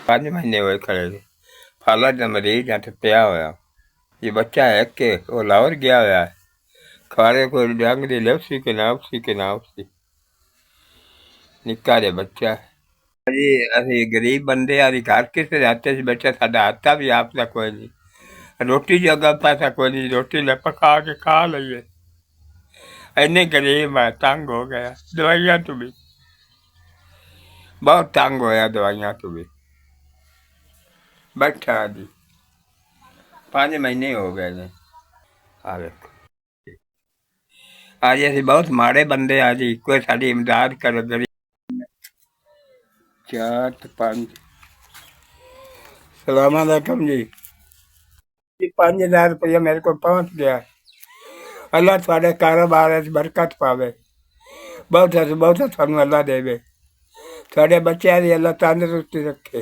5 महीने हुए खड़े थे। फाला दा मरीज है तो पिया होया। ये बच्चा है कि वो लाहौर गया हुआ है। खारे को जंग दी लपसी के ना उसी निक्का जिहा बच्चा है। जी ਅਸੀਂ गरीब बंदे आ घर किसे जाते से बच्चा साडा आता भी आप दा कोई नहीं। रोटी जगह पैसा कोई नहीं, रोटी ले पका के खा लइए। इन्ने गरीब है, तंग हो गया दवाइयां तो भी बहुत तंग होया, दवाइयां तो भी बैठा जी 5 महीने हो गए ने। आ देखो आज ਅਸੀਂ बहुत माड़े बंदे आ जी, कोई साडी इमदाद करो गरीब। 4 ਤੇ 5 सलाम अलैकुम जी। 5,000 रुपया मेरे को पहुंच गया। अल्लाह थोड़े कारोबार बरकत पावे, बहुत बहुत थानू अल्लाह देवे, थोड़े बच्चों की अल्लाह तंदुरुस्ती रखे।